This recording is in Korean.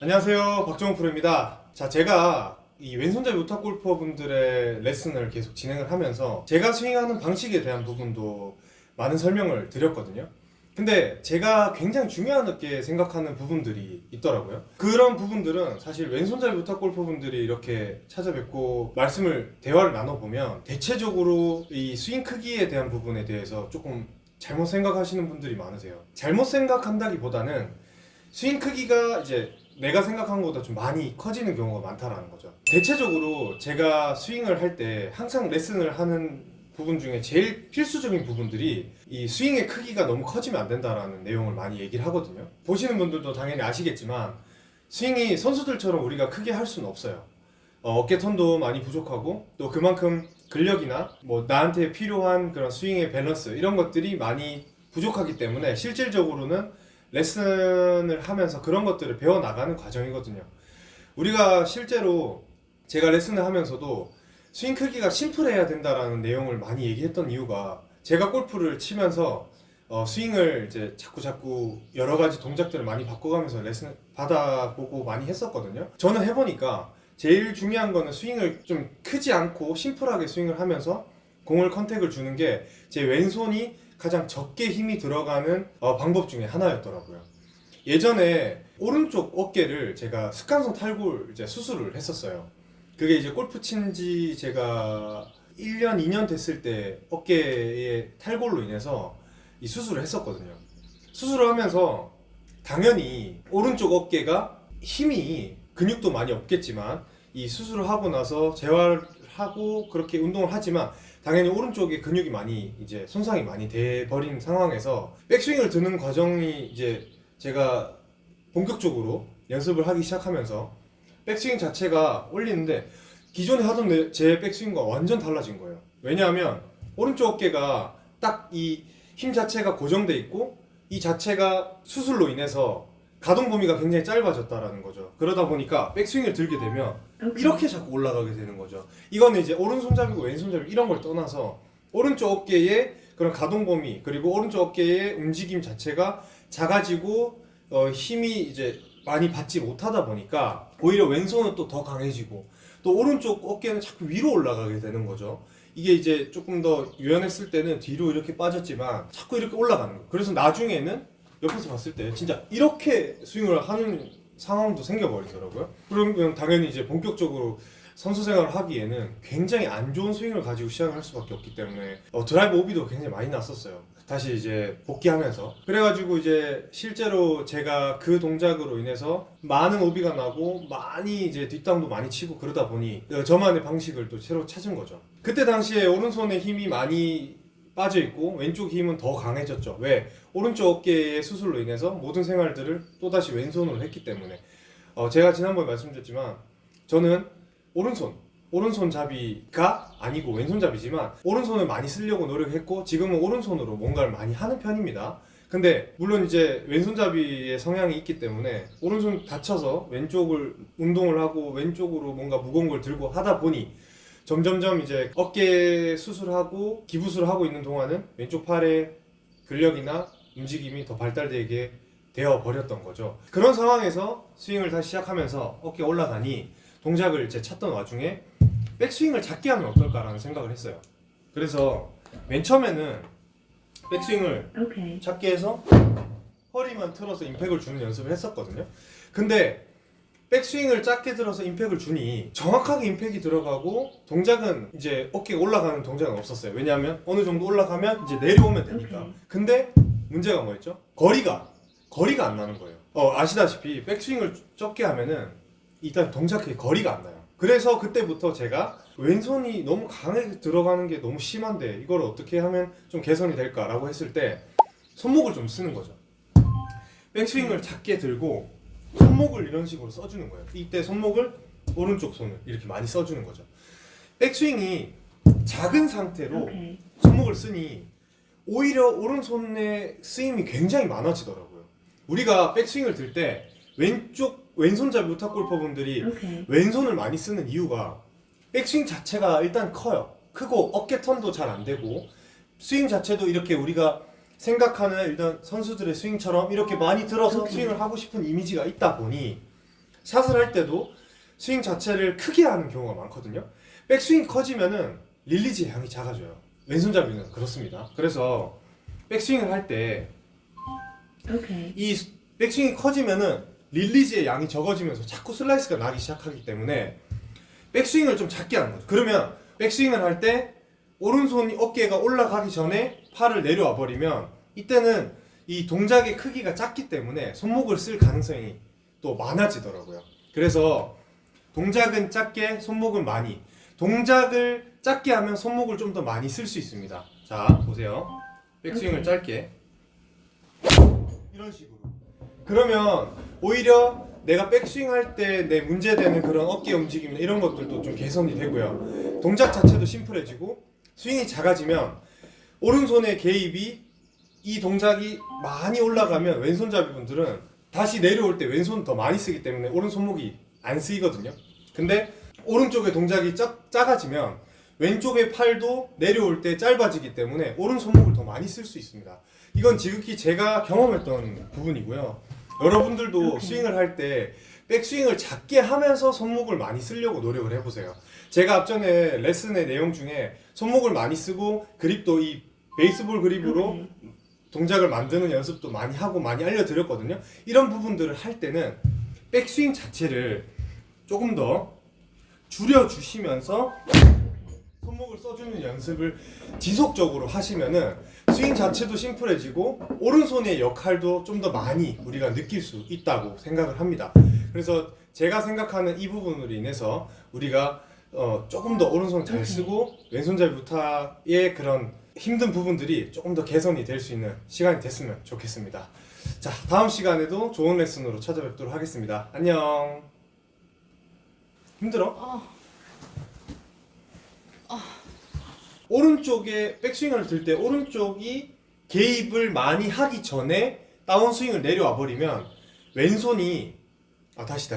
안녕하세요, 박정훈 프로입니다. 자, 제가 이 왼손잡이 우타 골퍼분들의 레슨을 계속 진행을 하면서 제가 스윙하는 방식에 대한 부분도 많은 설명을 드렸거든요. 근데 제가 굉장히 중요하게 생각하는 부분들이 있더라고요. 그런 부분들은 사실 왼손잡이 우타 골퍼분들이 이렇게 찾아뵙고 대화를 나눠보면 대체적으로 이 스윙 크기에 대한 부분에 대해서 조금 잘못 생각하시는 분들이 많으세요. 잘못 생각한다기보다는 스윙 크기가 이제 내가 생각한 것보다 좀 많이 커지는 경우가 많다라는 거죠. 대체적으로 제가 스윙을 할 때 항상 레슨을 하는 부분 중에 제일 필수적인 부분들이 이 스윙의 크기가 너무 커지면 안 된다라는 내용을 많이 얘기를 하거든요. 보시는 분들도 당연히 아시겠지만 스윙이 선수들처럼 우리가 크게 할 수는 없어요. 어깨 턴도 많이 부족하고 또 그만큼 근력이나 뭐 나한테 필요한 그런 스윙의 밸런스 이런 것들이 많이 부족하기 때문에 실질적으로는 레슨을 하면서 그런 것들을 배워나가는 과정이거든요. 우리가 실제로 제가 레슨을 하면서도 스윙 크기가 심플해야 된다라는 내용을 많이 얘기했던 이유가 제가 골프를 치면서 스윙을 이제 자꾸 여러 가지 동작들을 많이 바꿔가면서 레슨을 받아보고 많이 했었거든요. 저는 해보니까 제일 중요한 거는 스윙을 좀 크지 않고 심플하게 스윙을 하면서 공을 컨택을 주는 게 제 왼손이 가장 적게 힘이 들어가는 방법 중에 하나였더라고요. 예전에 오른쪽 어깨를 제가 습관성 탈골 이제 수술을 했었어요. 그게 이제 골프 친지 제가 1년, 2년 됐을 때 어깨에 탈골로 인해서 이 수술을 했었거든요. 수술을 하면서 당연히 오른쪽 어깨가 힘이 근육도 많이 없겠지만 이 수술을 하고 나서 재활을 하고 그렇게 운동을 하지만 당연히 오른쪽에 근육이 많이 이제 손상이 많이 돼 버린 상황에서 백스윙을 드는 과정이 이제 제가 본격적으로 연습을 하기 시작하면서 백스윙 자체가 올리는데 기존에 하던 제 백스윙과 완전 달라진 거예요. 왜냐하면 오른쪽 어깨가 딱 이 힘 자체가 고정돼 있고 이 자체가 수술로 인해서 가동 범위가 굉장히 짧아졌다라는 거죠. 그러다 보니까 백스윙을 들게 되면 이렇게 자꾸 올라가게 되는 거죠. 이거는 이제 오른손잡이고 왼손잡이 이런 걸 떠나서 오른쪽 어깨의 그런 가동 범위 그리고 오른쪽 어깨의 움직임 자체가 작아지고 힘이 이제 많이 받지 못하다 보니까 오히려 왼손은 또 더 강해지고 또 오른쪽 어깨는 자꾸 위로 올라가게 되는 거죠. 이게 이제 조금 더 유연했을 때는 뒤로 이렇게 빠졌지만 자꾸 이렇게 올라가는 거예요. 그래서 나중에는 옆에서 봤을 때 진짜 이렇게 스윙을 하는 상황도 생겨버리더라고요. 그러면 당연히 이제 본격적으로 선수 생활을 하기에는 굉장히 안 좋은 스윙을 가지고 시작을 할 수밖에 없기 때문에 드라이브 오비도 굉장히 많이 났었어요. 다시 이제 복귀하면서 그래가지고 이제 실제로 제가 그 동작으로 인해서 많은 오비가 나고 많이 이제 뒷땅도 많이 치고 그러다 보니 저만의 방식을 또 새로 찾은 거죠. 그때 당시에 오른손에 힘이 많이 빠져있고 왼쪽 힘은 더 강해졌죠. 왜? 오른쪽 어깨의 수술로 인해서 모든 생활들을 또다시 왼손으로 했기 때문에 제가 지난번에 말씀드렸지만 저는 오른손잡이가 아니고 왼손잡이지만 오른손을 많이 쓰려고 노력했고 지금은 오른손으로 뭔가를 많이 하는 편입니다. 근데 물론 이제 왼손잡이의 성향이 있기 때문에 오른손 다쳐서 왼쪽을 운동을 하고 왼쪽으로 뭔가 무거운 걸 들고 하다 보니 점점점 이제 어깨 수술하고 기부술을 하고 있는 동안은 왼쪽 팔의 근력이나 움직임이 더 발달되게 되어 버렸던 거죠. 그런 상황에서 스윙을 다시 시작하면서 어깨가 올라가니 동작을 이제 찾던 와중에 백스윙을 작게 하면 어떨까라는 생각을 했어요. 그래서 맨 처음에는 백스윙을 작게 해서 허리만 틀어서 임팩을 주는 연습을 했었거든요. 근데 백스윙을 작게 들어서 임팩을 주니 정확하게 임팩이 들어가고 동작은 이제 어깨가 올라가는 동작은 없었어요. 왜냐하면 어느 정도 올라가면 이제 내려오면 되니까. 근데 문제가 뭐였죠? 거리가 안 나는 거예요. 아시다시피 백스윙을 적게 하면은 일단 동작의 거리가 안 나요. 그래서 그때부터 제가 왼손이 너무 강하게 들어가는 게 너무 심한데 이걸 어떻게 하면 좀 개선이 될까라고 했을 때 손목을 좀 쓰는 거죠. 백스윙을 작게 들고 손목을 이런 식으로 써주는 거예요. 이때 손목을 오른쪽 손을 이렇게 많이 써주는 거죠. 백스윙이 작은 상태로 손목을 쓰니 오히려 오른손의 쓰임이 굉장히 많아지더라고요. 우리가 백스윙을 들 때 왼손잡이 우타 골퍼분들이 왼손을 많이 쓰는 이유가 백스윙 자체가 일단 커요. 크고 어깨 턴도 잘 안 되고 스윙 자체도 이렇게 우리가 생각하는 일단 선수들의 스윙처럼 이렇게 많이 들어서 스윙을 하고 싶은 이미지가 있다 보니 샷을 할 때도 스윙 자체를 크게 하는 경우가 많거든요. 백스윙이 커지면은 릴리즈의 양이 작아져요. 왼손잡이는 그렇습니다. 그래서 백스윙을 할 때 이 백스윙이 커지면은 릴리즈의 양이 적어지면서 자꾸 슬라이스가 나기 시작하기 때문에 백스윙을 좀 작게 하는 거죠. 그러면 백스윙을 할 때 오른손이 어깨가 올라가기 전에 팔을 내려와 버리면 이때는 이 동작의 크기가 작기 때문에 손목을 쓸 가능성이 또 많아지더라고요. 그래서 동작은 작게, 손목은 많이. 동작을 작게 하면 손목을 좀 더 많이 쓸 수 있습니다. 자, 보세요. 백스윙을 짧게. 이런 식으로. 그러면 오히려 내가 백스윙 할 때 내 문제되는 그런 어깨 움직임이나 이런 것들도 좀 개선이 되고요. 동작 자체도 심플해지고 스윙이 작아지면 오른손의 개입이 이 동작이 많이 올라가면 왼손잡이 분들은 다시 내려올 때 왼손 더 많이 쓰기 때문에 오른손목이 안 쓰이거든요. 근데 오른쪽의 동작이 작아지면 왼쪽의 팔도 내려올 때 짧아지기 때문에 오른손목을 더 많이 쓸 수 있습니다. 이건 지극히 제가 경험했던 부분이고요. 여러분들도 스윙을 할 때 백스윙을 작게 하면서 손목을 많이 쓰려고 노력을 해보세요. 제가 앞전에 레슨의 내용 중에 손목을 많이 쓰고 그립도 이 베이스볼 그립으로 동작을 만드는 연습도 많이 하고 많이 알려드렸거든요. 이런 부분들을 할 때는 백스윙 자체를 조금 더 줄여주시면서 손목을 써주는 연습을 지속적으로 하시면은 스윙 자체도 심플해지고 오른손의 역할도 좀 더 많이 우리가 느낄 수 있다고 생각을 합니다. 그래서 제가 생각하는 이 부분으로 인해서 우리가 조금 더 오른손 잘 쓰고 왼손잡이 부타의 그런 힘든 부분들이 조금 더 개선이 될 수 있는 시간이 됐으면 좋겠습니다. 자, 다음 시간에도 좋은 레슨으로 찾아뵙도록 하겠습니다. 안녕. 힘들어? 오른쪽에 백스윙을 들 때 오른쪽이 개입을 많이 하기 전에 다운스윙을 내려와 버리면 왼손이 다시